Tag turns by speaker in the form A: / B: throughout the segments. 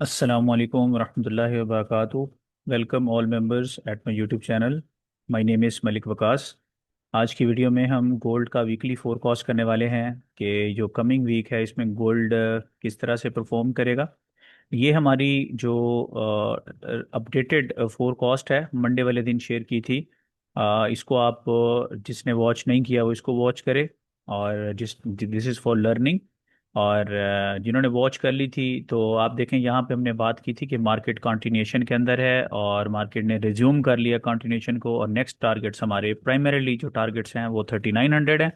A: Assalamualaikum warahmatullahi wabarakatuh. Welcome all members at my YouTube channel. My name is Malik Waqas. आज की video में हम gold का वीकली फोरकास्ट करने वाले हैं कि जो कमिंग वीक है इसमें गोल्ड किस तरह से परफॉर्म करेगा। ये हमारी जो अपडेटेड फोरकास्ट है मंडे वाले दिन शेयर की थी। इसको आप जिसने वॉच नहीं किया वो इसको वॉच करे। और दिस इज़ फॉर लर्निंग। और जिन्होंने वॉच कर ली थी तो आप देखें यहाँ पे हमने बात की थी कि मार्केट कंटिन्यूएशन के अंदर है और मार्केट ने रिज्यूम कर लिया कंटिन्यूएशन को। और नेक्स्ट टारगेट्स हमारे प्राइमरीली जो टारगेट्स हैं वो 3900 हैं।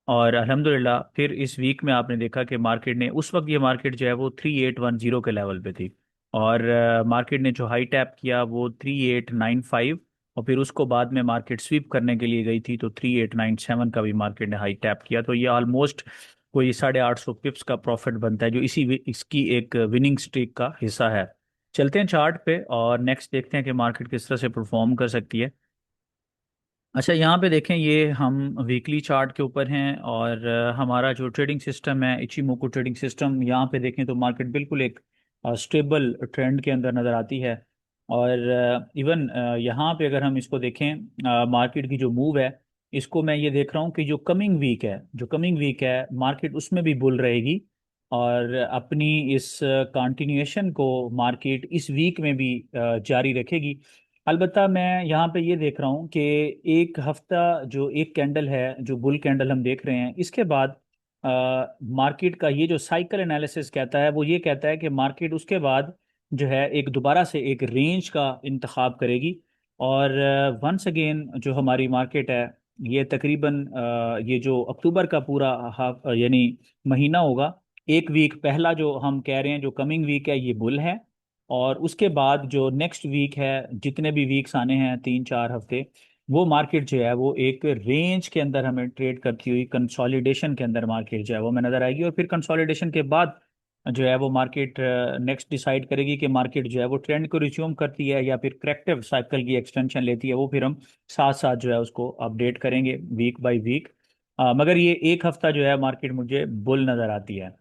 A: और अल्हम्दुलिल्लाह फिर इस वीक में आपने देखा कि मार्केट ने उस वक्त ये मार्केट जो है वो 3810 के लेवल पे थी। और मार्केट ने जो हाई टैप किया वो 3895। और फिर उसको बाद में मार्केट स्वीप करने के लिए गई थी तो 3897 का भी मार्केट ने हाई टैप किया। तो ये ऑलमोस्ट कोई 850 पिप्स का प्रॉफिट बनता है जो इसकी एक विनिंग स्ट्रीक का हिस्सा है। चलते हैं चार्ट पे और नेक्स्ट देखते हैं कि मार्केट किस तरह से परफॉर्म कर सकती है। अच्छा, यहाँ पे देखें ये हम वीकली चार्ट के ऊपर हैं और हमारा जो ट्रेडिंग सिस्टम है इचिमोकू ट्रेडिंग सिस्टम, यहाँ पे देखें तो मार्केट बिल्कुल एक स्टेबल ट्रेंड के अंदर नज़र आती है। और इवन यहाँ पे अगर हम इसको देखें मार्केट की जो मूव है, इसको मैं ये देख रहा हूँ कि जो कमिंग वीक है मार्केट उसमें भी बुल रहेगी। और अपनी इस कंटिन्यूएशन को मार्केट इस वीक में भी जारी रखेगी। अलबत्ता मैं यहाँ पे ये देख रहा हूँ कि एक हफ्ता जो एक कैंडल है जो बुल कैंडल हम देख रहे हैं इसके बाद मार्केट का ये जो साइकिल एनालिसिस कहता है वो ये कहता है कि मार्केट उसके बाद जो है एक दोबारा से एक रेंज का इंतखाब करेगी। और वंस अगेन जो हमारी मार्केट है ये तकरीबन ये जो अक्टूबर का पूरा हाफ यानी महीना होगा, एक वीक पहला जो हम कह रहे हैं जो कमिंग वीक है ये बुल है। और उसके बाद जो नेक्स्ट वीक है, जितने भी वीक्स आने हैं 3-4 हफ्ते, वो मार्केट जो है वो एक रेंज के अंदर हमें ट्रेड करती हुई कंसोलिडेशन के अंदर मार्केट जो है वो हमें नजर आएगी। और फिर कंसोलिडेशन के बाद जो है वो मार्केट नेक्स्ट डिसाइड करेगी कि मार्केट जो है वो ट्रेंड को रिज्यूम करती है या फिर करेक्टिव साइकिल की एक्सटेंशन लेती है। वो फिर हम साथ साथ जो है उसको अपडेट करेंगे वीक बाय वीक। मगर ये एक हफ्ता जो है मार्केट मुझे बुल नजर आती है।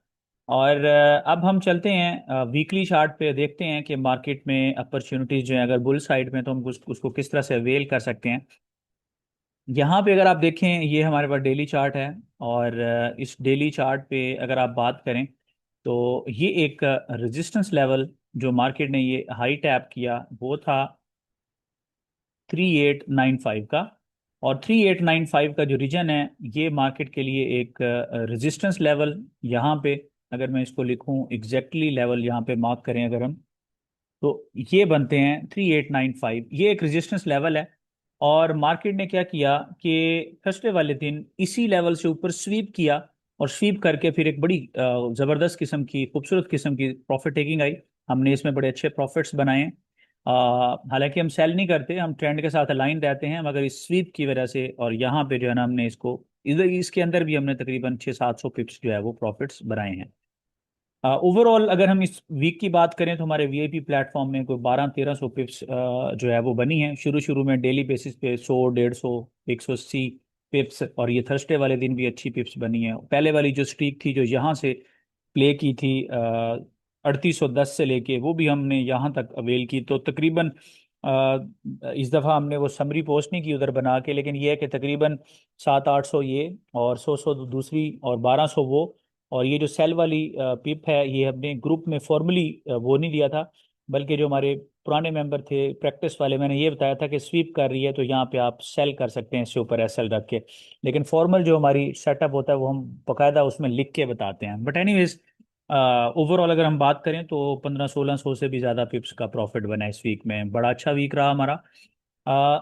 A: और अब हम चलते हैं वीकली चार्ट पे, देखते हैं कि मार्केट में अपॉर्चुनिटीज जो है अगर बुल साइड में तो हम उसको किस तरह से अवेल कर सकते हैं। यहाँ पे अगर आप देखें ये हमारे पास डेली चार्ट है। और इस डेली चार्ट पे अगर आप बात करें तो ये एक रेजिस्टेंस लेवल जो मार्केट ने ये हाई टैप किया वो था 3895 का। और 3895 का जो रीजन है ये मार्केट के लिए एक रेजिस्टेंस लेवल। यहाँ पे अगर मैं इसको लिखूं एग्जैक्टली लेवल यहाँ पे मार्क करें अगर हम, तो ये बनते हैं 3895, ये एक रेजिस्टेंस लेवल है। और मार्केट ने क्या किया कि थर्सडे वाले दिन इसी लेवल से ऊपर स्वीप किया। और स्वीप करके फिर एक बड़ी जबरदस्त किस्म की खूबसूरत किस्म की प्रॉफिट टेकिंग आई। हमने इसमें बड़े अच्छे प्रॉफिट्स बनाए। हालांकि हम सेल नहीं करते, हम ट्रेंड के साथ अलाइन रहते हैं, मगर इस स्वीप की वजह से और यहाँ पे जो है ना हमने इसको इधर इसके अंदर भी हमने तकरीबन 600-700 पिप्स जो है वो प्रॉफिट्स बनाए हैं। ओवरऑल अगर हम इस वीक की बात करें तो हमारे वीआईपी प्लेटफॉर्म में कोई 1200-1300 पिप्स जो है वो बनी है। शुरू शुरू में डेली बेसिस पे 100, 150, 180 पिप्स, और ये थर्सडे वाले दिन भी अच्छी पिप्स बनी है। पहले वाली जो स्ट्रीक थी जो यहाँ से प्ले की थी 3810 से लेके, वो भी हमने यहाँ तक अवेल की। तो तकरीबन इस दफ़ा हमने वो समरी पोस्ट नहीं की उधर बना के, लेकिन ये है कि तकरीबन 700-800 ये और 100-100 दूसरी और 1200 वो। और ये जो सेल वाली पिप है ये हमने ग्रुप में फॉर्मली वो नहीं दिया था, बल्कि जो हमारे पुराने मेंबर थे प्रैक्टिस वाले, मैंने ये बताया था कि स्वीप कर रही है तो यहाँ पे आप सेल कर सकते हैं इससे ऊपर एसएल रख के। लेकिन फॉर्मल जो हमारी सेटअप होता है वो हम बकायदा उसमें लिख के बताते हैं। बट एनीवेज ओवरऑल अगर हम बात करें तो 1500-1600 से भी ज़्यादा पिप्स का प्रॉफिट बना है इस वीक में। बड़ा अच्छा वीक रहा हमारा।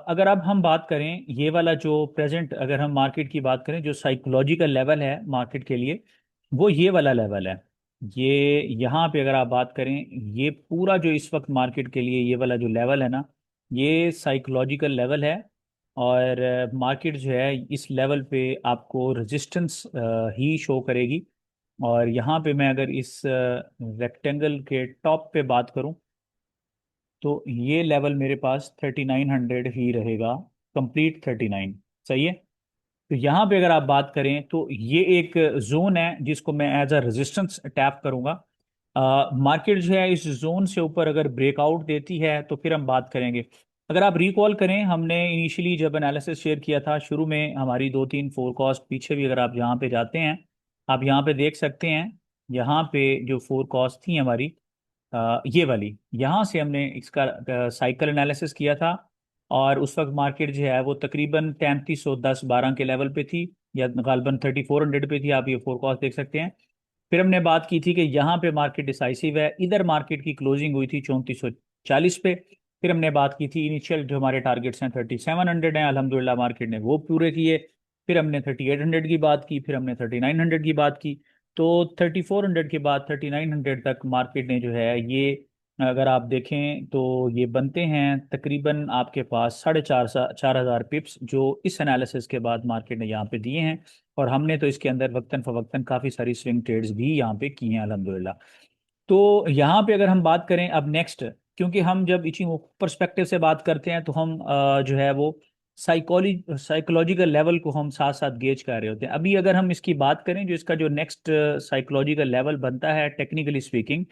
A: अगर अब हम बात करें ये वाला जो प्रेजेंट, अगर हम मार्केट की बात करें जो साइकोलॉजिकल लेवल है मार्केट के लिए, वो ये वाला लेवल है। ये यहाँ पे अगर आप बात करें, ये पूरा जो इस वक्त मार्केट के लिए ये वाला जो लेवल है ना, ये साइकोलॉजिकल लेवल है। और मार्केट जो है इस लेवल पे आपको रेजिस्टेंस ही शो करेगी। और यहाँ पे मैं अगर इस रेक्टेंगल के टॉप पे बात करूँ तो ये लेवल मेरे पास 3900 ही रहेगा, कंप्लीट 39। सही है। तो यहाँ पे अगर आप बात करें तो ये एक जोन है जिसको मैं एज अ रेजिस्टेंस टैप करूंगा। मार्केट जो है इस जोन से ऊपर अगर ब्रेकआउट देती है तो फिर हम बात करेंगे। अगर आप रिकॉल करें, हमने इनिशियली जब एनालिसिस शेयर किया था शुरू में, हमारी दो तीन फोरकास्ट पीछे भी अगर आप यहाँ पे जाते हैं, आप यहाँ पे देख सकते हैं। यहाँ पे जो फोरकास्ट थी हमारी, ये वाली, यहाँ से हमने इसका साइकिल एनालिसिस किया था। और उस वक्त मार्केट जो है वो तकरीबन 3310-12 के लेवल पे थी, या गालबन 3400 पे थी। आप ये फोरकास्ट देख सकते हैं। फिर हमने बात की थी कि यहाँ पे मार्केट डिसाइसिव है, इधर मार्केट की क्लोजिंग हुई थी 3440 पे। फिर हमने बात की थी इनिशियल जो हमारे टारगेट्स हैं 3700 हैं, अल्हम्दुलिल्लाह मार्केट ने वो पूरे किए। फिर हमने 3800 की बात की, फिर हमने 3900 की बात की। तो 3400 के बाद 3900 तक मार्केट ने जो है ये, अगर आप देखें तो ये बनते हैं तकरीबन आपके पास 4,500 पिप्स, जो इस एनालिसिस के बाद मार्केट ने यहाँ पे दिए हैं। और हमने तो इसके अंदर वक्तन फवक्तन काफ़ी सारी स्विंग ट्रेड्स भी यहाँ पे की हैं अल्हम्दुलिल्लाह। तो यहाँ पे अगर हम बात करें अब नेक्स्ट, क्योंकि हम जब इचिंग परस्पेक्टिव से बात करते हैं तो हम जो है वो साइकोलॉजिकल लेवल को हम साथ साथ गेज कर रहे होते हैं। अभी अगर हम इसकी बात करें, जो इसका जो नेक्स्ट साइकोलॉजिकल लेवल बनता है टेक्निकली स्पीकिंग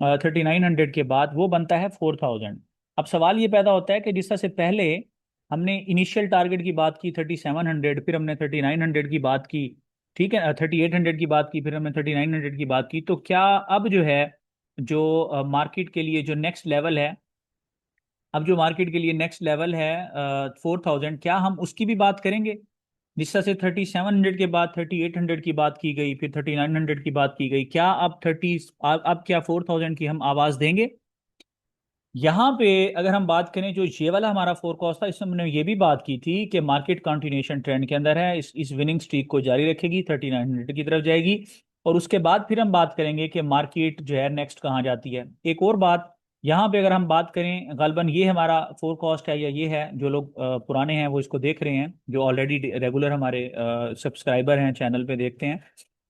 A: 3900 के बाद, वो बनता है 4000। अब सवाल ये पैदा होता है कि जिस तरह से पहले हमने इनिशियल टारगेट की बात की 3700, फिर हमने 3900 की बात की, ठीक है, 3800 की बात की, फिर हमने 3900 की बात की, तो क्या अब जो है, जो मार्केट के लिए जो नेक्स्ट लेवल है, अब जो मार्केट के लिए नेक्स्ट लेवल है 4000, क्या हम उसकी भी बात करेंगे? जिस तरह से 3700 के बाद 3800 की बात की गई, फिर 3900 की बात की गई, क्या अब क्या 4000 की हम आवाज देंगे? यहाँ पे अगर हम बात करें, जो ये वाला हमारा फोरकास्ट था, इसमें हमने ये भी बात की थी कि मार्केट कंटिन्यूएशन ट्रेंड के अंदर है, इस विनिंग स्ट्रीक को जारी रखेगी, 3900 की तरफ जाएगी। और उसके बाद फिर हम बात करेंगे कि मार्केट जो है नेक्स्ट कहाँ जाती है। एक और बात, यहाँ पे अगर हम बात करें, गालबन ये हमारा फोरकास्ट है, या ये है, जो लोग पुराने हैं वो इसको देख रहे हैं, जो ऑलरेडी रेगुलर हमारे सब्सक्राइबर हैं, चैनल पे देखते हैं,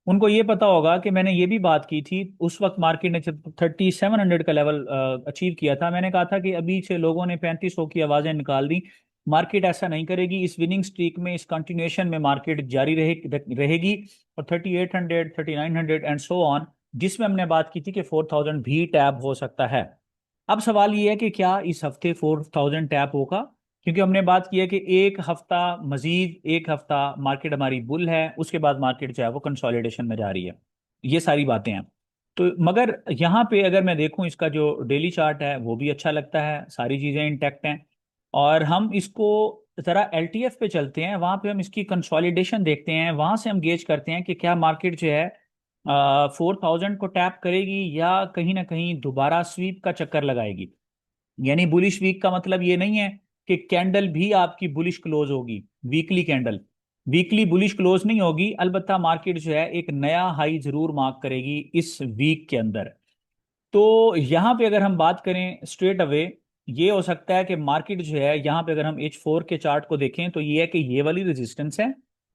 A: उनको ये पता होगा कि मैंने ये भी बात की थी उस वक्त मार्केट ने जब 3700 का लेवल अचीव किया था। मैंने कहा था कि अभी से लोगों ने 3500 की आवाजें निकाल दी, मार्केट ऐसा नहीं करेगी, इस विनिंग स्ट्रीक में, इस कंटिन्यूएशन में मार्केट जारी रहेगी। और 3800, 3900 एंड सो ऑन, जिसमें हमने बात की थी कि 4000 भी टैप हो सकता है। अब सवाल ये है कि क्या इस हफ्ते 4000 टैप होगा? क्योंकि हमने बात की है कि एक हफ्ता, मजीद एक हफ्ता मार्केट हमारी बुल है, उसके बाद मार्केट जो है वो कंसोलिडेशन में जा रही है। ये सारी बातें हैं। तो मगर यहाँ पे अगर मैं देखूँ, इसका जो डेली चार्ट है वो भी अच्छा लगता है, सारी चीज़ें इंटैक्ट हैं। और हम इसको ज़रा एलटीएफ पे चलते हैं, वहाँ पे हम इसकी कंसोलिडेशन देखते हैं, वहाँ से हम गेज करते हैं कि क्या मार्केट जो है 4000 को टैप करेगी, या कहीं ना कहीं दोबारा स्वीप का चक्कर लगाएगी। यानी बुलिश वीक का मतलब ये नहीं है कि कैंडल भी आपकी बुलिश क्लोज होगी, weekly candle weekly bullish close नहीं होगी, अलबत्ता मार्केट जो है एक नया हाई जरूर मार्क करेगी इस वीक के अंदर। तो यहाँ पे अगर हम बात करें स्ट्रेट अवे, ये हो सकता है कि मार्केट जो है, यहाँ पे अगर हम H4 के चार्ट को देखें तो ये है कि ये वाली रेजिस्टेंस है।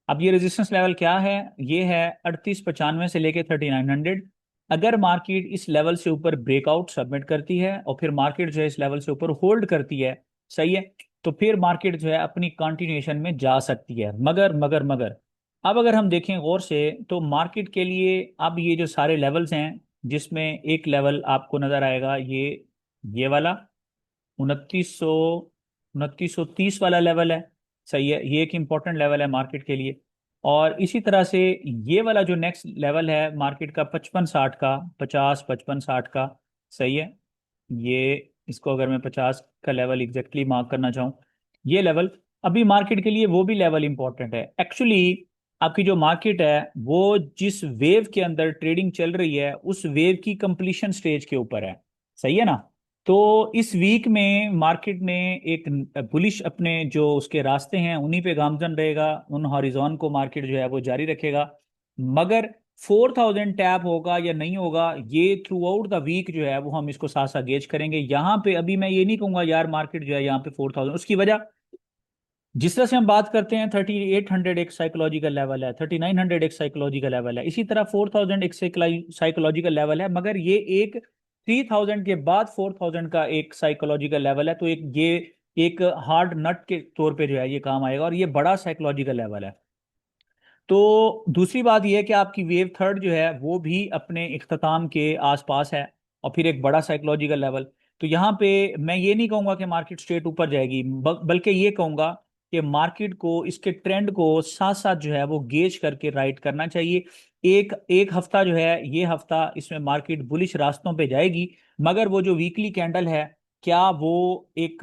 A: अब ये रेजिस्टेंस लेवल क्या है? ये है 3895 से लेके 3900। अगर मार्केट इस लेवल से ऊपर ब्रेकआउट सबमिट करती है और फिर मार्केट जो है इस लेवल से ऊपर होल्ड करती है, सही है, तो फिर मार्केट जो है अपनी कंटिन्यूएशन में जा सकती है। मगर अब अगर हम देखें गौर से, तो मार्केट के लिए अब ये जो सारे लेवल्स हैं, जिसमें एक लेवल आपको नजर आएगा, ये वाला 2930 वाला लेवल है, सही है, ये एक इंपॉर्टेंट लेवल है मार्केट के लिए। और इसी तरह से ये वाला जो नेक्स्ट लेवल है मार्केट का 5560 का, 50 55 60 का, सही है, ये, इसको अगर मैं 50 का लेवल एग्जैक्टली मार्क करना चाहूँ, ये लेवल अभी मार्केट के लिए वो भी लेवल इंपॉर्टेंट है एक्चुअली। आपकी जो मार्केट है वो जिस वेव के अंदर ट्रेडिंग चल रही है, उस वेव की कंप्लीशन स्टेज के ऊपर है, सही है ना। तो इस वीक में मार्केट ने एक बुलिश, अपने जो उसके रास्ते हैं उन्हीं पे गामजन रहेगा, उन हॉरिजॉन को मार्केट जो है वो जारी रखेगा। मगर 4000 टैप होगा या नहीं होगा, ये थ्रू आउट द वीक जो है वो हम इसको साथ साथ गेज करेंगे। यहाँ पे अभी मैं ये नहीं कहूंगा यार मार्केट जो है यहाँ पे 4000, उसकी वजह, जिस तरह से हम बात करते हैं 3800 एक साइकोलॉजिकल लेवल है, 3900 एक साइकोलॉजिकल लेवल है, इसी तरह 4000 एक साइकोलॉजिकल लेवल है, मगर ये एक 3000 के बाद 4000 का एक साइकोलॉजिकल लेवल है। तो ये एक हार्ड नट के तौर पे जो है ये काम आएगा, और ये बड़ा साइकोलॉजिकल लेवल है। तो दूसरी बात यह है कि आपकी वेव थर्ड जो है वो भी अपने इख्तिताम के आसपास है, और फिर एक बड़ा साइकोलॉजिकल लेवल। तो यहाँ पे मैं ये नहीं कहूँगा कि मार्केट स्ट्रेट ऊपर जाएगी, बल्कि ये कहूँगा कि मार्केट को इसके ट्रेंड को साथ साथ जो है वो गेज करके राइट करना चाहिए। एक एक हफ्ता जो है, ये हफ्ता इसमें मार्केट बुलिश रास्तों पे जाएगी, मगर वो जो वीकली कैंडल है, क्या वो एक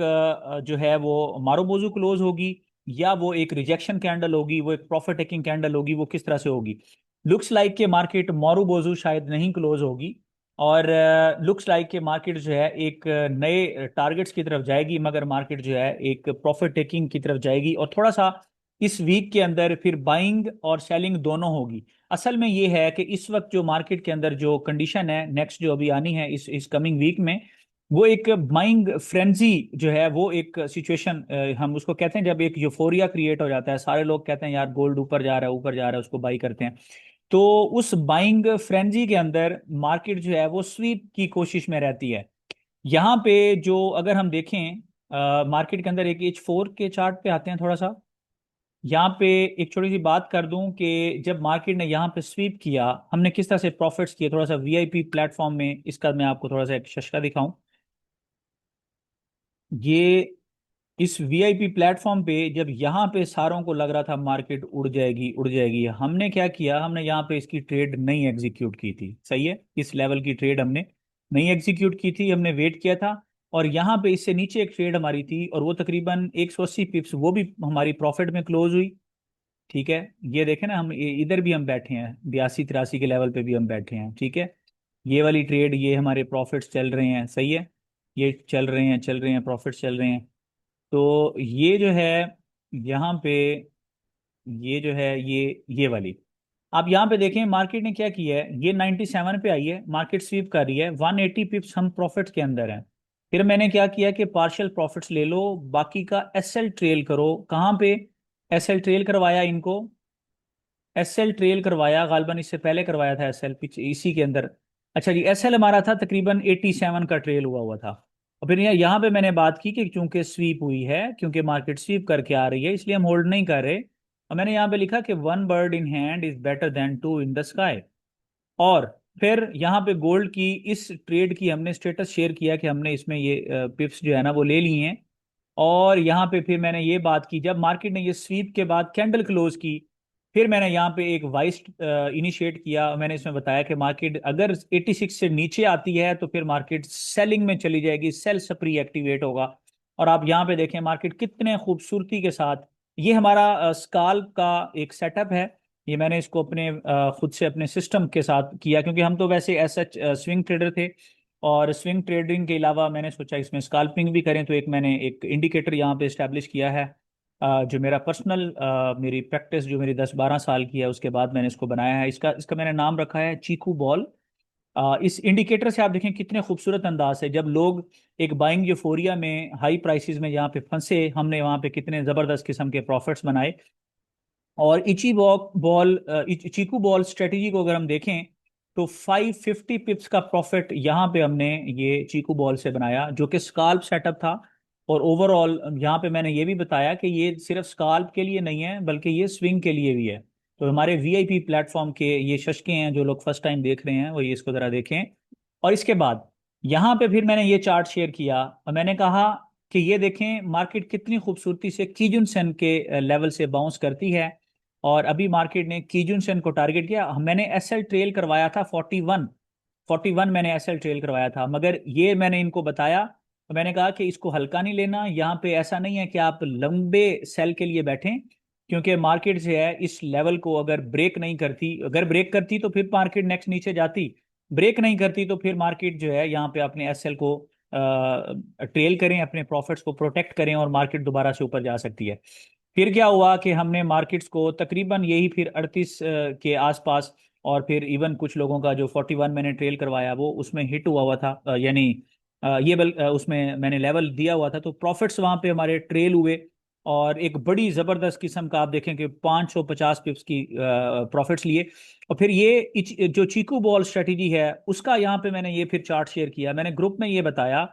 A: जो है वो मारूबोजू क्लोज होगी, या वो एक रिजेक्शन कैंडल होगी, वो एक प्रॉफिट टेकिंग कैंडल होगी, वो किस तरह से होगी? लुक्स लाइक के मार्केट मारूबोजू शायद नहीं क्लोज होगी, और लुक्स लाइक के मार्केट जो है एक नए टारगेट्स की तरफ जाएगी, मगर मार्केट जो है एक प्रॉफिट टेकिंग की तरफ जाएगी, और थोड़ा सा इस वीक के अंदर फिर बाइंग और सेलिंग दोनों होगी। असल में ये है कि इस वक्त जो मार्केट के अंदर जो कंडीशन है नेक्स्ट जो अभी आनी है इस कमिंग वीक में, वो एक बाइंग फ्रेंजी जो है, वो एक सिचुएशन हम उसको कहते हैं, जब एक यूफोरिया क्रिएट हो जाता है, सारे लोग कहते हैं यार गोल्ड ऊपर जा रहा है, ऊपर जा रहा है, उसको बाई करते हैं। तो उस बाइंग फ्रेंजी के अंदर मार्केट जो है वो स्वीप की कोशिश में रहती है। यहाँ पे जो अगर हम देखें मार्केट के अंदर, एक H4 के चार्ट पे आते हैं थोड़ा सा। यहाँ पे एक छोटी सी बात कर दूं कि जब मार्केट ने यहाँ पे स्वीप किया, हमने किस तरह से प्रॉफिट्स किए, थोड़ा सा वीआईपी प्लेटफॉर्म में इसका मैं आपको थोड़ा सा एक शशका दिखाऊं। ये इस वीआईपी प्लेटफॉर्म पे जब यहाँ पे सारों को लग रहा था मार्केट उड़ जाएगी उड़ जाएगी, हमने क्या किया, हमने यहाँ पे इसकी ट्रेड नहीं एग्जीक्यूट की थी। सही है, इस लेवल की ट्रेड हमने नहीं एग्जीक्यूट की थी, हमने वेट किया था। और यहाँ पे इससे नीचे एक ट्रेड हमारी थी, और वो तकरीबन 180 पिप्स, वो भी हमारी प्रॉफिट में क्लोज हुई। ठीक है, ये देखें ना, हम इधर भी हम बैठे हैं, 82 83 के लेवल पे भी हम बैठे हैं। ठीक है, ये वाली ट्रेड, ये हमारे प्रॉफिट्स चल रहे हैं। सही है, ये चल रहे हैं प्रॉफिट्स चल रहे हैं। तो ये जो है यहाँ पे, ये जो है ये वाली, आप यहाँ पे देखें मार्केट ने क्या किया है, ये 97 पे आई है, मार्केट स्वीप कर रही है, 180 पिप्स हम प्रॉफिट्स के अंदर हैं। फिर मैंने क्या किया कि पार्शियल प्रॉफिट्स ले लो, बाकी का एसएल ट्रेल करो। कहाँ पे एसएल ट्रेल करवाया इनको? एसएल ट्रेल करवाया गालबन, इससे पहले करवाया था एसएल पिच इसी के अंदर। अच्छा जी, एसएल हमारा था तकरीबन 87 का ट्रेल हुआ हुआ था। और फिर यहाँ पे मैंने बात की कि चूंकि स्वीप हुई है, क्योंकि मार्केट स्वीप करके आ रही है, इसलिए हम होल्ड नहीं कर रहे। और मैंने यहाँ पे लिखा कि one bird in hand is better than two in the sky. और फिर यहाँ पे गोल्ड की इस ट्रेड की हमने स्टेटस शेयर किया कि हमने इसमें ये पिप्स जो है ना वो ले लिए हैं। और यहाँ पे फिर मैंने ये बात की, जब मार्केट ने ये स्वीप के बाद कैंडल क्लोज की, फिर मैंने यहाँ पे एक वाइस इनिशिएट किया। मैंने इसमें बताया कि मार्केट अगर 86 से नीचे आती है तो फिर मार्केट सेलिंग में चली जाएगी, सेल स्प्री एक्टिवेट होगा। और आप यहाँ पे देखें मार्केट कितने खूबसूरती के साथ, ये हमारा स्काल्प का एक सेटअप है। ये मैंने इसको अपने खुद से अपने सिस्टम के साथ किया, क्योंकि हम तो वैसे ऐसा स्विंग ट्रेडर थे, और स्विंग ट्रेडिंग के अलावा मैंने सोचा इसमें स्काल्पिंग भी करें। तो एक मैंने एक इंडिकेटर यहाँ पे इस्टेब्लिश किया है, जो मेरा पर्सनल मेरी प्रैक्टिस जो मेरी 10 12 साल की है, उसके बाद मैंने इसको बनाया है। इसका इसका मैंने नाम रखा है चीकू बॉल। इस इंडिकेटर से आप देखें कितने खूबसूरत अंदाज है, जब लोग एक बाइंग यूफोरिया में हाई प्राइसेस में यहाँ पे फंसे, हमने वहाँ पे कितने ज़बरदस्त किस्म के प्रॉफिट्स बनाए। और इची बॉल चीकू बॉल स्ट्रेटेजी को अगर हम देखें, तो 550 पिप्स का प्रॉफिट यहाँ पे हमने ये चीकू बॉल से बनाया, जो कि स्काल्प सेटअप था। और ओवरऑल यहाँ पे मैंने ये भी बताया कि ये सिर्फ स्काल्प के लिए नहीं है, बल्कि ये स्विंग के लिए भी है। तो हमारे वीआईपी प्लेटफॉर्म के ये शशके हैं, जो लोग फर्स्ट टाइम देख रहे हैं वो ये इसको ज़रा देखें। और इसके बाद यहाँ पे फिर मैंने ये चार्ट शेयर किया, और मैंने कहा कि ये देखें मार्केट कितनी खूबसूरती से कीजुन सेन के लेवल से बाउंस करती है। और अभी मार्केट ने कीजुन सेन को टारगेट किया। मैंने एसएल ट्रेल करवाया था 41 मैंने एसएल ट्रेल करवाया था, मगर ये मैंने इनको बताया, तो मैंने कहा कि इसको हल्का नहीं लेना। यहाँ पे ऐसा नहीं है कि आप लंबे सेल के लिए बैठें, क्योंकि मार्केट जो है इस लेवल को अगर ब्रेक नहीं करती, अगर ब्रेक करती तो फिर मार्केट नेक्स्ट नीचे जाती, ब्रेक नहीं करती तो फिर मार्केट जो है यहाँ पे अपने एसएल को ट्रेल करें, अपने प्रॉफिट्स को प्रोटेक्ट करें, और मार्केट दोबारा से ऊपर जा सकती है। फिर क्या हुआ कि हमने मार्केट्स को तकरीबन यही फिर 38 के आसपास, और फिर इवन कुछ लोगों का जो 41 मैंने ट्रेल करवाया वो उसमें हिट हुआ हुआ था, यानी उसमें मैंने लेवल दिया हुआ था, तो प्रॉफिट्स वहाँ पे हमारे ट्रेल हुए। और एक बड़ी ज़बरदस्त किस्म का आप देखें कि 550 पिप्स की प्रॉफिट्स लिए। और फिर ये जो चीकू बॉल स्ट्रेटेजी है उसका यहाँ पे मैंने ये फिर चार्ट शेयर किया, मैंने ग्रुप में ये बताया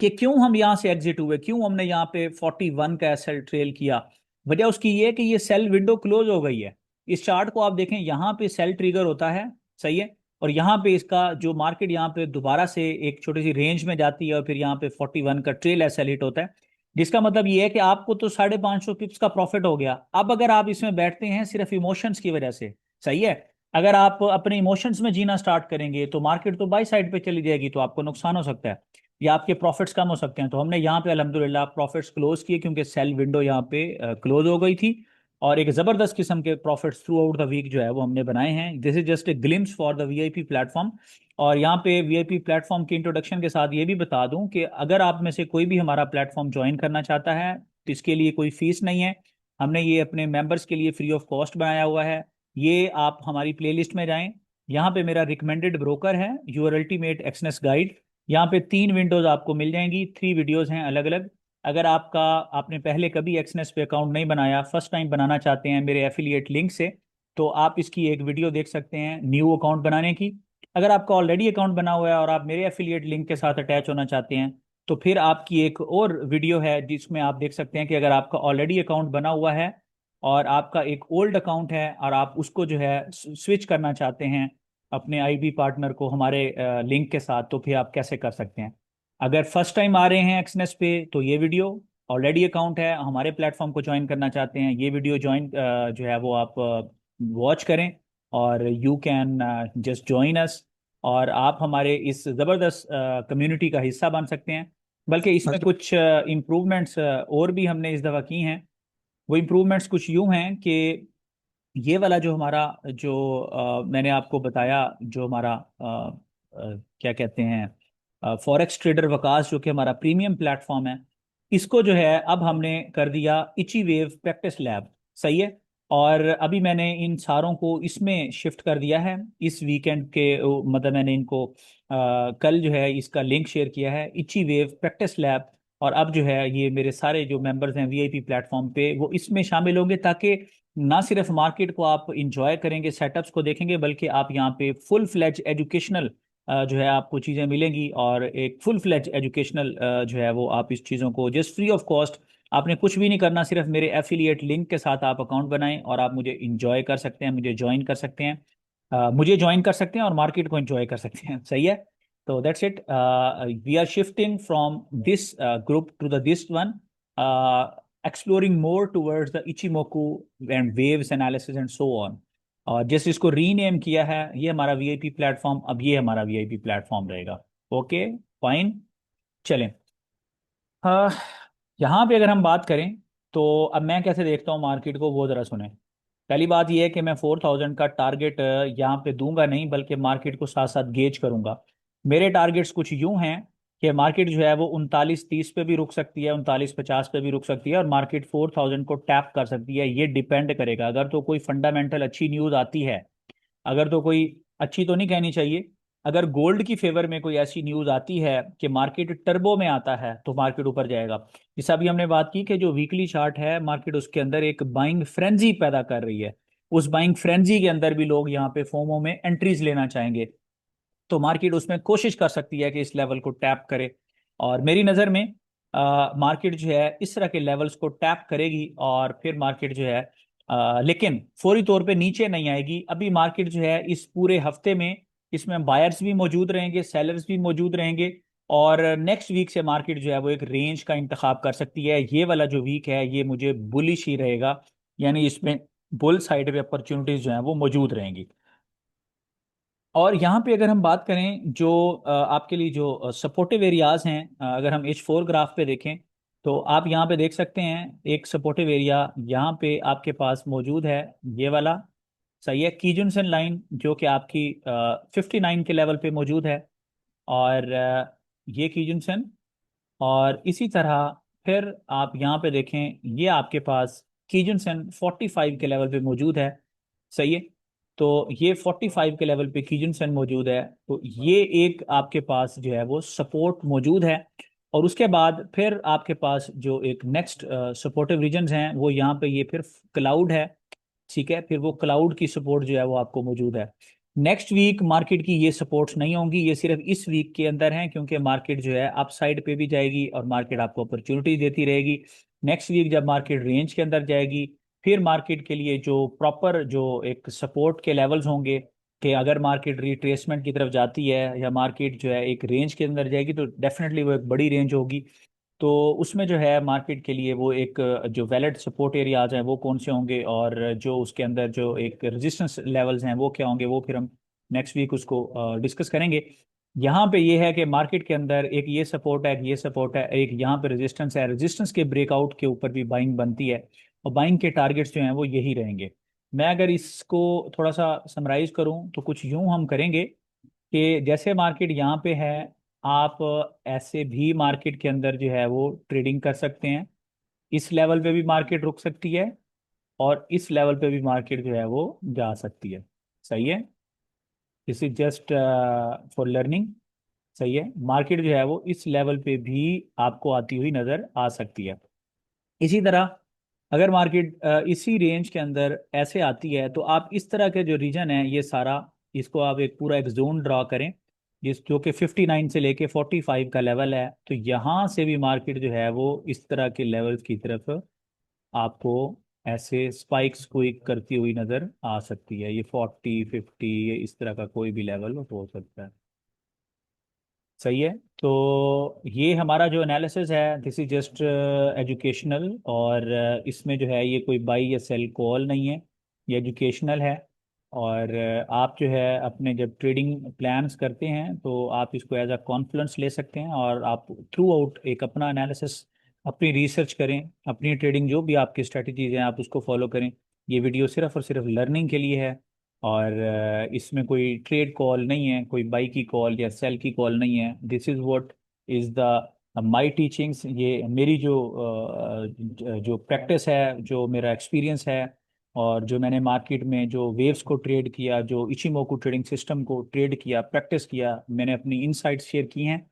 A: कि क्यों हम यहाँ से एग्जिट हुए, क्यों हमने यहाँ पे 41 का सेल ट्रेल किया। वजह उसकी ये है कि ये सेल विंडो क्लोज हो गई है, इस चार्ट को आप देखें, यहाँ पे सेल ट्रिगर होता है, सही है, और यहाँ पे इसका जो मार्केट यहाँ पे दोबारा से एक छोटी सी रेंज में जाती है और फिर यहाँ पे 41 का ट्रेल एसएल हिट होता है, जिसका मतलब ये है कि आपको तो 550 पिप्स का प्रॉफिट हो गया। अब अगर आप इसमें बैठते हैं सिर्फ इमोशंस की वजह से, सही है, अगर आप अपने इमोशंस में जीना स्टार्ट करेंगे तो मार्केट तो बाई साइड पे चली जाएगी, तो आपको नुकसान हो सकता है या आपके प्रॉफिट्स कम हो सकते हैं। तो हमने यहाँ पे अल्हम्दुलिल्लाह प्रॉफिट्स क्लोज किए क्योंकि सेल विंडो यहाँ पे क्लोज हो गई थी, और एक ज़बरदस्त किस्म के profits throughout the week जो है वो हमने बनाए हैं। This is just a glimpse for the VIP platform. और यहाँ पे वीआईपी प्लेटफॉर्म की इंट्रोडक्शन के साथ ये भी बता दूं कि अगर आप में से कोई भी हमारा प्लेटफॉर्म ज्वाइन करना चाहता है तो इसके लिए कोई फीस नहीं है। हमने ये अपने मेंबर्स के लिए फ्री ऑफ कॉस्ट बनाया हुआ है। ये आप हमारी प्लेलिस्ट में जाएं, यहाँ पे मेरा रिकमेंडेड ब्रोकर है योर अल्टीमेट एक्सनेस गाइड। यहाँ पे 3 विंडोज आपको मिल जाएंगी, 3 वीडियोज हैं अलग अलग। अगर आपने पहले कभी एक्सनेस पे अकाउंट नहीं बनाया, फर्स्ट टाइम बनाना चाहते हैं मेरे एफिलिएट लिंक से, तो आप इसकी एक वीडियो देख सकते हैं न्यू अकाउंट बनाने की। अगर आपका ऑलरेडी अकाउंट बना हुआ है और आप मेरे एफिलिएट लिंक के साथ अटैच होना चाहते हैं, तो फिर आपकी एक और वीडियो है जिसमें आप देख सकते हैं कि अगर आपका ऑलरेडी अकाउंट बना हुआ है और आपका एक ओल्ड अकाउंट है और आप उसको जो है स्विच करना चाहते हैं अपने आईबी पार्टनर को हमारे लिंक के साथ, तो फिर आप कैसे कर सकते हैं। अगर फर्स्ट टाइम आ रहे हैं एक्सनेस पे तो ये वीडियो, ऑलरेडी अकाउंट है हमारे प्लेटफॉर्म को ज्वाइन करना चाहते हैं ये वीडियो ज्वाइन जो है वो आप वॉच करें, और you can just join us, और आप हमारे इस ज़बरदस्त कम्युनिटी का हिस्सा बन सकते हैं। बल्कि इसमें कुछ इम्प्रूवमेंट्स और भी हमने इस दफ़ा की हैं। वो इम्प्रूवमेंट्स कुछ यूं हैं कि ये वाला जो हमारा जो मैंने आपको बताया, जो हमारा क्या कहते हैं फॉरेक्स ट्रेडर वकास, जो कि हमारा प्रीमियम प्लेटफॉर्म है, इसको जो है अब हमने कर दिया इची वेव प्रैक्टिस लैब, सही है। और अभी मैंने इन सारों को इसमें शिफ्ट कर दिया है इस वीकेंड के मतलब मैंने इनको कल जो है इसका लिंक शेयर किया है इची वेव प्रैक्टिस लैब। और अब जो है ये मेरे सारे जो मेंबर्स हैं वीआईपी प्लेटफॉर्म पे वो इसमें शामिल होंगे, ताकि ना सिर्फ मार्केट को आप इंजॉय करेंगे, सेटअप्स को देखेंगे, बल्कि आप यहाँ पे फुल फ्लेज एजुकेशनल जो है आपको चीज़ें मिलेंगी, और एक फुल फ्लेज एजुकेशनल जो है वो आप इस चीज़ों को जस्ट फ्री ऑफ कॉस्ट, आपने कुछ भी नहीं करना, सिर्फ मेरे एफिलिएट लिंक के साथ आप अकाउंट बनाएं और आप मुझे इंजॉय कर सकते हैं, मुझे ज्वाइन कर सकते हैं, मुझे ज्वाइन कर सकते हैं और मार्केट को इंजॉय कर सकते हैं, सही है। तो that's it, we are shifting from this group to the this one, exploring more towards the Ichimoku and waves analysis and so on। और जैसे इसको रीनेम किया है, ये हमारा वीआईपी प्लेटफॉर्म, अब ये हमारा वीआईपी प्लेटफॉर्म रहेगा। ओके, फाइन, चलें। हाँ, यहाँ पे अगर हम बात करें तो अब मैं कैसे देखता हूँ मार्केट को वो ज़रा सुने। पहली बात यह है कि मैं 4000 का टारगेट यहाँ पे दूंगा नहीं, बल्कि मार्केट को साथ साथ गेज करूंगा। मेरे टारगेट्स कुछ यूं हैं कि मार्केट जो है वो 3930 पे भी रुक सकती है, 3950 पे भी रुक सकती है, और मार्केट 4000 को टैप कर सकती है। ये डिपेंड करेगा, अगर तो कोई फंडामेंटल अच्छी न्यूज़ आती है, अगर तो कोई अच्छी तो नहीं कहनी चाहिए, अगर गोल्ड की फेवर में कोई ऐसी न्यूज़ आती है कि मार्केट टर्बो में आता है तो मार्केट ऊपर जाएगा। जैसा अभी हमने बात की कि जो वीकली चार्ट है मार्केट उसके अंदर एक बाइंग फ्रेंजी पैदा कर रही है, उस बाइंग फ्रेंजी के अंदर भी लोग यहाँ पे फोमो में एंट्रीज लेना चाहेंगे, तो मार्केट उसमें कोशिश कर सकती है कि इस लेवल को टैप करे। और मेरी नज़र में मार्केट जो है इस तरह के लेवल्स को टैप करेगी और फिर मार्केट जो है लेकिन फौरी तौर पे नीचे नहीं आएगी। अभी मार्केट जो है इस पूरे हफ्ते में इसमें बायर्स भी मौजूद रहेंगे, सेलर्स भी मौजूद रहेंगे, और नेक्स्ट वीक से मार्केट जो है वो एक रेंज का इंतखाब कर सकती है। ये वाला जो वीक है ये मुझे बुलिश ही रहेगा, यानी इसमें बुल साइड पे अपॉर्चुनिटीज जो हैं वो मौजूद रहेंगी। और यहाँ पे अगर हम बात करें जो आपके लिए जो सपोर्टिव एरियाज हैं, अगर हम H4 ग्राफ पे देखें तो आप यहाँ पे देख सकते हैं एक सपोर्टिव एरिया यहाँ पे आपके पास मौजूद है, ये वाला, सही है, कीजुनसन लाइन, जो कि आपकी 59 के लेवल पे मौजूद है, और ये कीजुनसन, और इसी तरह फिर आप यहाँ पे देखें ये आपके पास कीजुनसन 45 के लेवल पे मौजूद है, सही है। तो ये 45 के लेवल पे कीजुनसन मौजूद है, तो ये एक आपके पास जो है वो सपोर्ट मौजूद है। और उसके बाद फिर आपके पास जो एक नेक्स्ट सपोर्टिव रीजन्स हैं वो यहाँ पे ये फिर क्लाउड है, ठीक है, फिर वो क्लाउड की सपोर्ट जो है वो आपको मौजूद है। नेक्स्ट वीक मार्केट की ये सपोर्ट्स नहीं होंगी, ये सिर्फ इस वीक के अंदर हैं, क्योंकि मार्केट जो है अप साइड पे भी जाएगी और मार्केट आपको अपॉर्चुनिटी देती रहेगी। नेक्स्ट वीक जब मार्केट रेंज के अंदर जाएगी फिर मार्केट के लिए जो प्रॉपर जो एक सपोर्ट के लेवल्स होंगे, कि अगर मार्केट रिट्रेसमेंट की तरफ जाती है या मार्केट जो है एक रेंज के अंदर जाएगी, तो डेफिनेटली वो एक बड़ी रेंज होगी। तो उसमें जो है मार्केट के लिए वो एक जो वैलिड सपोर्ट एरियाज हैं वो कौन से होंगे, और जो उसके अंदर जो एक रेजिस्टेंस लेवल्स हैं वो क्या होंगे, वो फिर हम नेक्स्ट वीक उसको डिस्कस करेंगे। यहाँ पे ये है कि मार्केट के अंदर एक ये सपोर्ट है, एक ये सपोर्ट है, एक यहाँ पे रेजिस्टेंस है। रेजिस्टेंस के ब्रेकआउट के ऊपर भी बाइंग बनती है, और बाइंग के टारगेट्स जो हैं वो यही रहेंगे। मैं अगर इसको थोड़ा सा समराइज करूँ तो कुछ यूं हम करेंगे कि जैसे मार्केट यहाँ पे है, आप ऐसे भी मार्केट के अंदर जो है वो ट्रेडिंग कर सकते हैं। इस लेवल पे भी मार्केट रुक सकती है, और इस लेवल पे भी मार्केट जो है वो जा सकती है। सही है, this is just for learning. सही है, मार्केट जो है वो इस लेवल पे भी आपको आती हुई नजर आ सकती है। इसी तरह अगर मार्केट इसी रेंज के अंदर ऐसे आती है, तो आप इस तरह के जो रीजन है ये सारा, इसको आप एक पूरा एक जोन ड्रा करें, जिस जो कि 59 से लेके 45 का लेवल है। तो यहाँ से भी मार्केट जो है वो इस तरह के लेवल्स की तरफ आपको ऐसे स्पाइक्स क्विक करती हुई नजर आ सकती है। ये 40 50, ये इस तरह का कोई भी लेवल हो सकता है। सही है, तो ये हमारा जो एनालिसिस है दिस इज जस्ट एजुकेशनल, और इसमें जो है ये कोई बाई या सेल कॉल नहीं है, ये एजुकेशनल है। और आप जो है अपने जब ट्रेडिंग प्लान्स करते हैं तो आप इसको एज अ कॉन्फ्लुएंस ले सकते हैं, और आप थ्रू आउट एक अपना एनालिसिस, अपनी रिसर्च करें, अपनी ट्रेडिंग जो भी आपकी स्ट्रेटजीज हैं आप उसको फॉलो करें। ये वीडियो सिर्फ और सिर्फ लर्निंग के लिए है, और इसमें कोई ट्रेड कॉल नहीं है, कोई बाई की कॉल या सेल की कॉल नहीं है। This is what is the my teachings. ये मेरी जो प्रैक्टिस है, जो मेरा एक्सपीरियंस है, और जो मैंने मार्केट में जो वेव्स को ट्रेड किया, जो इचिमोकू ट्रेडिंग सिस्टम को ट्रेड किया, प्रैक्टिस किया, मैंने अपनी इनसाइट्स शेयर की हैं।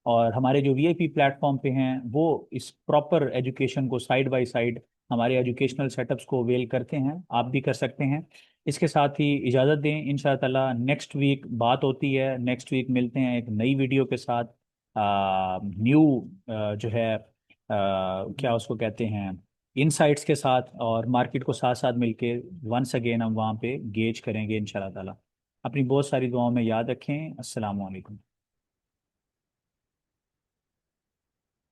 A: और हमारे जो वीआईपी प्लेटफॉर्म पे हैं वो इस प्रॉपर एजुकेशन को साइड बाय साइड हमारे एजुकेशनल सेटअप्स को अवेल करते हैं, आप भी कर सकते हैं। इसके साथ ही इजाज़त दें, इंशाअल्लाह ताला नेक्स्ट वीक बात होती है, नेक्स्ट वीक मिलते हैं एक नई वीडियो के साथ, न्यू जो है क्या उसको कहते हैं, इनसाइट्स के साथ, और मार्केट को साथ साथ मिलके वंस अगेन हम वहाँ पे गेज करेंगे इंशाअल्लाह ताला। अपनी बहुत सारी दुआओं में याद रखें। अस्सलाम वालेकुम।